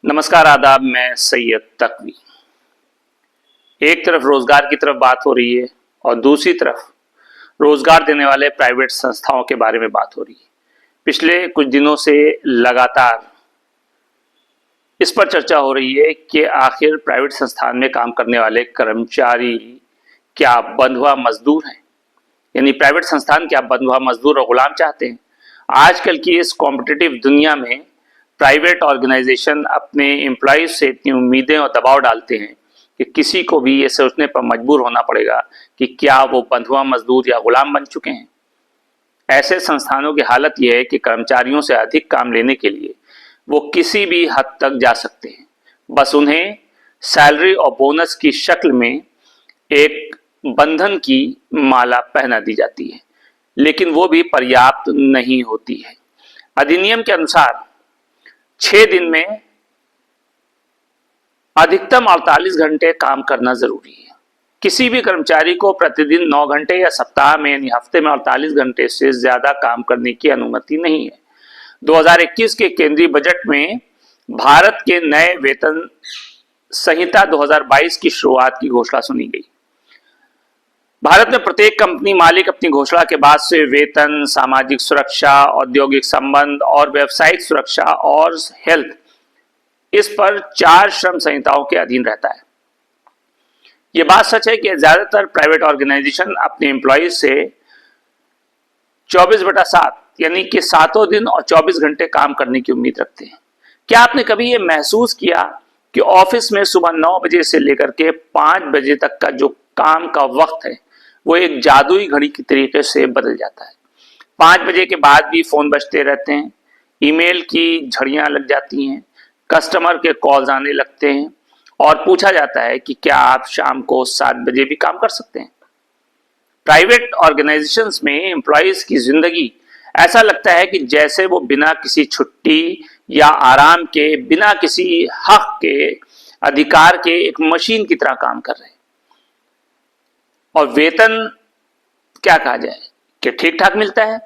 नमस्कार आदाब, मैं सैयद तकवी। एक तरफ रोजगार की तरफ बात हो रही है और दूसरी तरफ रोजगार देने वाले प्राइवेट संस्थाओं के बारे में बात हो रही है। पिछले कुछ दिनों से लगातार इस पर चर्चा हो रही है कि आखिर प्राइवेट संस्थान में काम करने वाले कर्मचारी क्या बंधुआ मजदूर हैं, यानी प्राइवेट संस्थान क्या बंधुआ मजदूर और गुलाम चाहते हैं। आजकल की इस कॉम्पिटिटिव दुनिया में प्राइवेट ऑर्गेनाइजेशन अपने एम्प्लॉयज से इतनी उम्मीदें और दबाव डालते हैं कि किसी को भी ये सोचने पर मजबूर होना पड़ेगा कि क्या वो बंधुआ मजदूर या गुलाम बन चुके हैं। ऐसे संस्थानों की हालत यह है कि कर्मचारियों से अधिक काम लेने के लिए वो किसी भी हद तक जा सकते हैं, बस उन्हें सैलरी और बोनस की शक्ल में एक बंधन की माला पहना दी जाती है, लेकिन वो भी पर्याप्त नहीं होती है। अधिनियम के अनुसार 6 दिन में अधिकतम 48 घंटे काम करना जरूरी है। किसी भी कर्मचारी को प्रतिदिन 9 घंटे या सप्ताह में यानी हफ्ते में 48 घंटे से ज्यादा काम करने की अनुमति नहीं है। 2021 के केंद्रीय बजट में भारत के नए वेतन संहिता 2022 की शुरुआत की घोषणा सुनी गई। भारत में प्रत्येक कंपनी मालिक अपनी घोषणा के बाद से वेतन, सामाजिक सुरक्षा, औद्योगिक संबंध और व्यावसायिक सुरक्षा और हेल्थ, इस पर 4 श्रम संहिताओं के अधीन रहता है। यह बात सच है कि ज्यादातर प्राइवेट ऑर्गेनाइजेशन अपने एम्प्लॉयज से 24/7 यानी कि 7 दिन और 24 घंटे काम करने की उम्मीद रखते हैं। क्या आपने कभी यह महसूस किया कि ऑफिस में सुबह 9 बजे से लेकर के 5 बजे तक का जो काम का वक्त है वो एक जादुई घड़ी की तरीके से बदल जाता है। 5 बजे के बाद भी फोन बजते रहते हैं, ईमेल की झड़ियां लग जाती हैं, कस्टमर के कॉल्स आने लगते हैं और पूछा जाता है कि क्या आप शाम को 7 बजे भी काम कर सकते हैं। प्राइवेट ऑर्गेनाइजेशंस में एम्प्लॉयज की जिंदगी ऐसा लगता है कि जैसे वो बिना किसी छुट्टी या आराम के, बिना किसी हक के, अधिकार के एक मशीन की तरह काम कर रहे हैं। और वेतन क्या कहा जाए कि ठीक ठाक मिलता है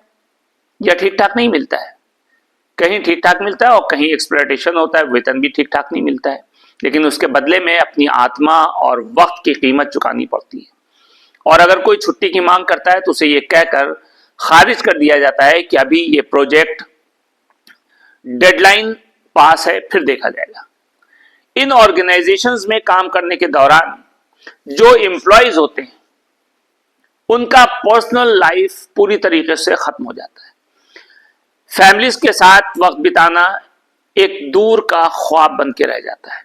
या ठीक ठाक नहीं मिलता है। कहीं ठीक ठाक मिलता है और कहीं एक्सप्लॉयटेशन होता है, वेतन भी ठीक ठाक नहीं मिलता है, लेकिन उसके बदले में अपनी आत्मा और वक्त की कीमत चुकानी पड़ती है। और अगर कोई छुट्टी की मांग करता है तो उसे ये कहकर खारिज कर दिया जाता है कि अभी ये प्रोजेक्ट डेडलाइन पास है, फिर देखा जाएगा। इन ऑर्गेनाइजेशंस में काम करने के दौरान जो एम्प्लॉयज होते हैं उनका पर्सनल लाइफ पूरी तरीके से खत्म हो जाता है। फैमिलीज के साथ वक्त बिताना एक दूर का ख्वाब बन के रह जाता है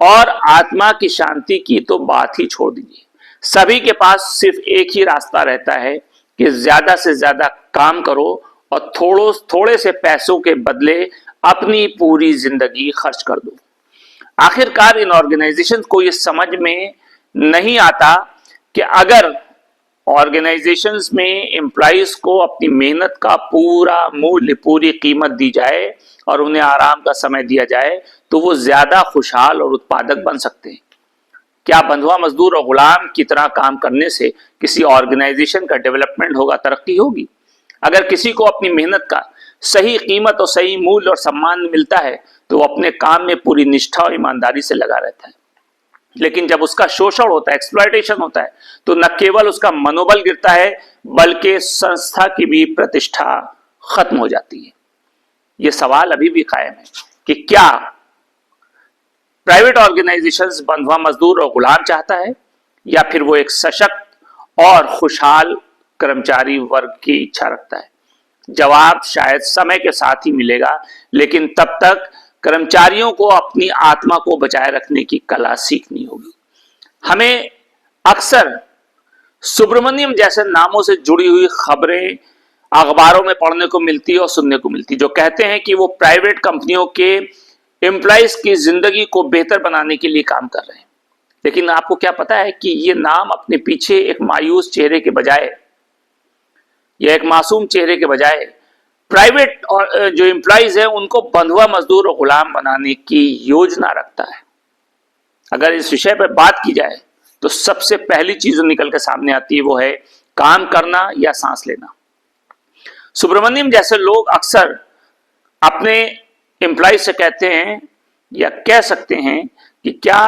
और आत्मा की शांति की तो बात ही छोड़ दीजिए। सभी के पास सिर्फ एक ही रास्ता रहता है कि ज्यादा से ज्यादा काम करो और थोड़े से पैसों के बदले अपनी पूरी जिंदगी खर्च कर दो। आखिरकार इन ऑर्गेनाइजेशन को यह समझ में नहीं आता कि अगर ऑर्गेनाइजेशंस में एम्प्लॉयज को अपनी मेहनत का पूरा मूल्य, पूरी कीमत दी जाए और उन्हें आराम का समय दिया जाए तो वो ज्यादा खुशहाल और उत्पादक बन सकते हैं। क्या बंधुआ मजदूर और गुलाम की तरह काम करने से किसी ऑर्गेनाइजेशन का डेवलपमेंट होगा, तरक्की होगी? अगर किसी को अपनी मेहनत का सही कीमत और सही मूल्य और सम्मान मिलता है तो वो अपने काम में पूरी निष्ठा और ईमानदारी से लगा रहता है। लेकिन जब उसका शोषण होता है, एक्सप्लॉयटेशन होता है, तो न केवल उसका मनोबल गिरता है बल्कि संस्था की भी प्रतिष्ठा खत्म हो जाती है। यह सवाल अभी भी कायम है कि क्या प्राइवेट ऑर्गेनाइजेशंस बंधुआ मजदूर और गुलाम चाहता है या फिर वो एक सशक्त और खुशहाल कर्मचारी वर्ग की इच्छा रखता है। जवाब शायद समय के साथ ही मिलेगा, लेकिन तब तक कर्मचारियों को अपनी आत्मा को बचाए रखने की कला सीखनी होगी। हमें अक्सर सुब्रमण्यम जैसे नामों से जुड़ी हुई खबरें अखबारों में पढ़ने को मिलती है और सुनने को मिलती है, जो कहते हैं कि वो प्राइवेट कंपनियों के एम्प्लॉयज की जिंदगी को बेहतर बनाने के लिए काम कर रहे हैं। लेकिन आपको क्या पता है कि ये नाम अपने पीछे एक मायूस चेहरे के बजाय या एक मासूम चेहरे के बजाय प्राइवेट और जो एम्प्लॉयज है उनको बंधुआ मजदूर और गुलाम बनाने की योजना रखता है। अगर इस विषय पर बात की जाए तो सबसे पहली चीज जो निकल के सामने आती है वो है काम करना या सांस लेना। सुब्रमण्यम जैसे लोग अक्सर अपने एम्प्लॉय से कहते हैं या कह सकते हैं कि क्या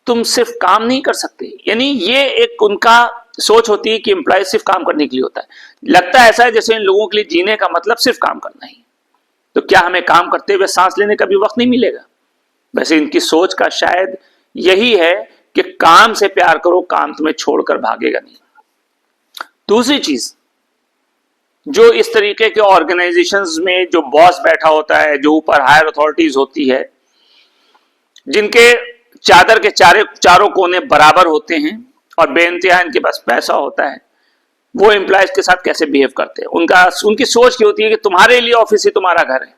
तुम सिर्फ काम नहीं कर सकते। यानी ये एक उनका सोच होती है कि एम्प्लॉय सिर्फ काम करने के लिए होता है। लगता है ऐसा है जैसे इन लोगों के लिए जीने का मतलब सिर्फ काम करना ही। तो क्या हमें काम करते हुए सांस लेने का भी वक्त नहीं मिलेगा? वैसे इनकी सोच का शायद यही है कि काम से प्यार करो, काम तुम्हें छोड़कर भागेगा नहीं। दूसरी चीज, जो इस तरीके के ऑर्गेनाइजेशंस में जो बॉस बैठा होता है, जो ऊपर हायर अथॉरिटीज होती है, जिनके चादर के चारों कोने बराबर होते हैं और बेइंतहा इनके पास पैसा होता है, वो एम्प्लॉयज के साथ कैसे बिहेव करते हैं। उनकी सोच क्या होती है कि तुम्हारे लिए ऑफिस ही तुम्हारा घर है।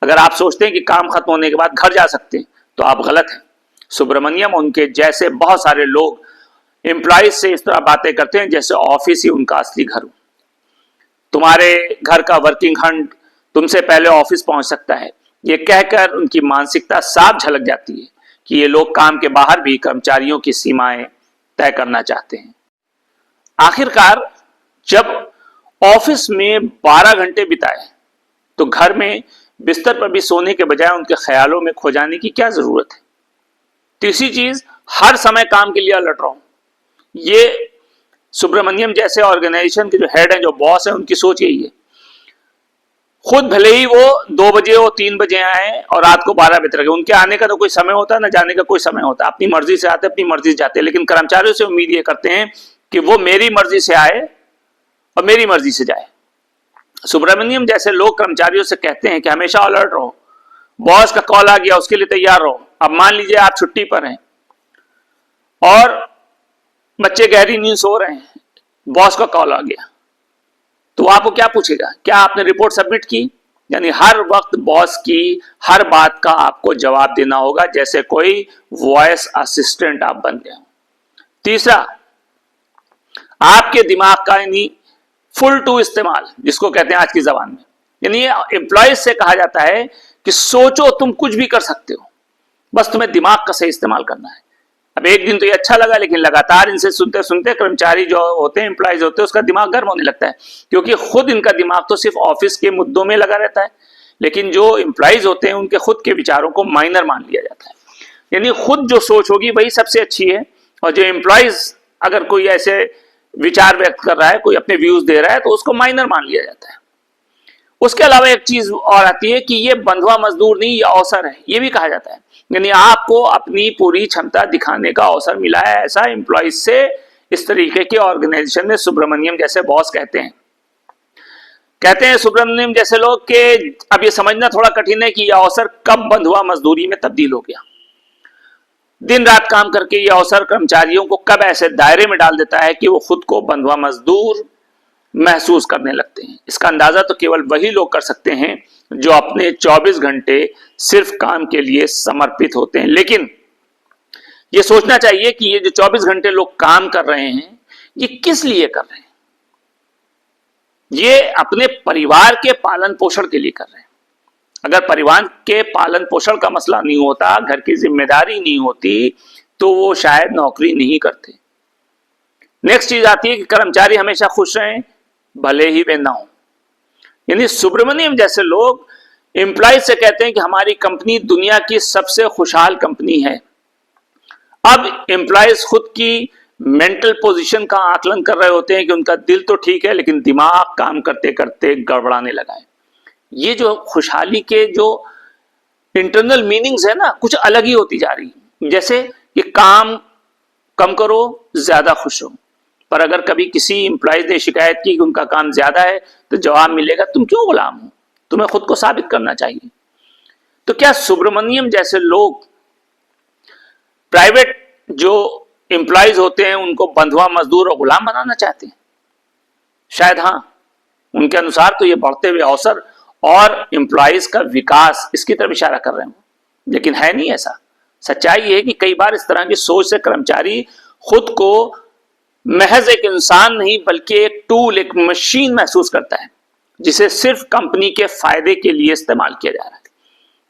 अगर आप सोचते हैं कि काम खत्म होने के बाद घर जा सकते हैं तो आप गलत हैं। सुब्रमण्यम उनके जैसे बहुत सारे लोग एम्प्लॉयज से इस तरह बातें करते हैं जैसे ऑफिस ही उनका असली घर हो। तुम्हारे घर का वर्किंग हंड तुमसे पहले ऑफिस पहुंच सकता है, ये कहकर उनकी मानसिकता साफ झलक जाती है कि ये लोग काम के बाहर भी कर्मचारियों की सीमाएं तय करना चाहते हैं। आखिरकार जब ऑफिस में 12 घंटे बिताए तो घर में बिस्तर पर भी सोने के बजाय उनके ख्यालों में खो जाने की क्या जरूरत है। तीसरी चीज, हर समय काम के लिए अलर्ट रहो। ये सुब्रमण्यम जैसे ऑर्गेनाइजेशन के जो हेड हैं, जो बॉस हैं, उनकी सोच यही है। खुद भले ही वो 2 बजे हो 3 बजे आए और रात को 12 बजे तक, उनके आने का तो कोई समय होता है ना जाने का कोई समय होता है। अपनी मर्जी से आते, अपनी मर्जी से जाते, लेकिन कर्मचारियों से उम्मीद ये करते हैं कि वो मेरी मर्जी से आए और मेरी मर्जी से जाए। सुब्रमण्यम जैसे लोग कर्मचारियों से कहते हैं कि हमेशा अलर्ट रहो, बॉस का कॉल आ गया उसके लिए तैयार रहो। अब मान लीजिए आप छुट्टी पर हैं और बच्चे गहरी नींद सो रहे हैं, बॉस का कॉल आ गया, तो आपको क्या पूछेगा, क्या आपने रिपोर्ट सबमिट की? यानी हर वक्त बॉस की हर बात का आपको जवाब देना होगा, जैसे कोई वॉइस असिस्टेंट आप बन गए हो। तीसरा, आपके दिमाग का यानी फुल टू इस्तेमाल, जिसको कहते हैं आज की जबान में। यानी एम्प्लॉयज से कहा जाता है कि सोचो तुम कुछ भी कर सकते हो, बस तुम्हें दिमाग का सही इस्तेमाल करना है। अब एक दिन तो ये अच्छा लगा, लेकिन लगातार इनसे सुनते सुनते कर्मचारी जो होते हैं, एम्प्लॉयज होते हैं, उसका दिमाग गर्म होने लगता है, क्योंकि खुद इनका दिमाग तो सिर्फ ऑफिस के मुद्दों में लगा रहता है, लेकिन जो एम्प्लॉयज होते हैं उनके खुद के विचारों को माइनर मान लिया जाता है। यानी खुद जो सोच होगी वही सबसे अच्छी है, और जो एम्प्लॉयज अगर कोई ऐसे विचार व्यक्त कर रहा है, कोई अपने व्यूज दे रहा है, तो उसको माइनर मान लिया जाता है। उसके अलावा एक चीज और आती है कि ये बंधुआ मजदूर नहीं, ये अवसर है, ये भी कहा जाता है। यानी आपको अपनी पूरी क्षमता दिखाने का अवसर मिला है, ऐसा एम्प्लॉयज से इस तरीके के ऑर्गेनाइजेशन में सुब्रमण्यम जैसे बॉस कहते हैं सुब्रमण्यम जैसे लोग के अब ये समझना थोड़ा कठिन है कि यह अवसर कब बंधुआ मजदूरी में तब्दील हो गया। दिन रात काम करके यह अवसर कर्मचारियों को कब ऐसे दायरे में डाल देता है कि वो खुद को बंधुआ मजदूर महसूस करने लगते हैं। इसका अंदाजा तो केवल वही लोग कर सकते हैं जो अपने 24 घंटे सिर्फ काम के लिए समर्पित होते हैं। लेकिन यह सोचना चाहिए कि ये जो 24 घंटे लोग काम कर रहे हैं, ये किस लिए कर रहे हैं? ये अपने परिवार के पालन पोषण के लिए कर रहे हैं। अगर परिवार के पालन पोषण का मसला नहीं होता, घर की जिम्मेदारी नहीं होती, तो वो शायद नौकरी नहीं करते। नेक्स्ट चीज आती है कि कर्मचारी हमेशा खुश रहें, भले ही वे ना हो। यानी सुब्रमण्यम जैसे लोग एम्प्लॉय से कहते हैं कि हमारी कंपनी दुनिया की सबसे खुशहाल कंपनी है। अब एम्प्लॉयज खुद की मेंटल पोजीशन का आकलन कर रहे होते हैं कि उनका दिल तो ठीक है, लेकिन दिमाग काम करते करते गड़बड़ाने लगा है। ये जो खुशहाली के जो इंटरनल मीनिंग्स है ना, कुछ अलग ही होती जा रही है। जैसे कि काम कम करो, ज्यादा खुश हो। पर अगर कभी किसी एम्प्लॉयज ने शिकायत की कि उनका काम ज्यादा है, तो जवाब मिलेगा, तुम क्यों गुलाम हो, तुम्हें खुद को साबित करना चाहिए। तो क्या सुब्रमण्यम जैसे लोग प्राइवेट जो एम्प्लॉयज होते हैं उनको बंधुआ मजदूर और गुलाम बनाना चाहते हैं? शायद हाँ, उनके अनुसार तो ये बढ़ते हुए अवसर और एम्प्लॉयज का विकास इसकी तरफ इशारा कर रहे हैं, लेकिन है नहीं ऐसा। सच्चाई ये है कि कई बार इस तरह की सोच से कर्मचारी खुद को महज एक इंसान नहीं बल्कि एक टूल, एक मशीन महसूस करता है, जिसे सिर्फ कंपनी के फायदे के लिए इस्तेमाल किया जा रहा है।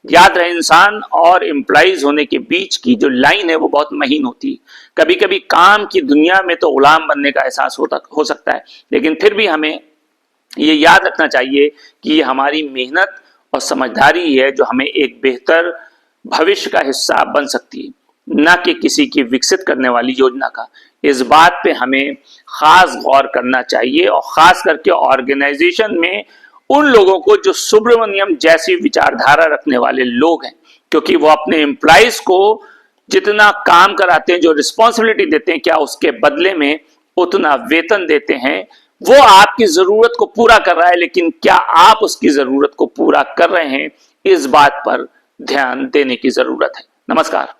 याद रहे, इंसान और एम्प्लॉयज होने के बीच की जो लाइन है वो बहुत महीन होती है। कभी कभी काम की दुनिया में तो गुलाम बनने का एहसास हो सकता है, लेकिन फिर भी हमें ये याद रखना चाहिए कि ये हमारी मेहनत और समझदारी ही है जो हमें एक बेहतर भविष्य का हिस्सा बन सकती है, न कि किसी की विकसित करने वाली योजना का। इस बात पे हमें खास गौर करना चाहिए और खास करके ऑर्गेनाइजेशन में उन लोगों को जो सुब्रमण्यम जैसी विचारधारा रखने वाले लोग हैं, क्योंकि वो अपने एम्प्लॉइज को जितना काम कराते हैं, जो रिस्पॉन्सिबिलिटी देते हैं, क्या उसके बदले में उतना वेतन देते हैं। वो आपकी जरूरत को पूरा कर रहा है, लेकिन क्या आप उसकी जरूरत को पूरा कर रहे हैं, इस बात पर ध्यान देने की जरूरत है। नमस्कार।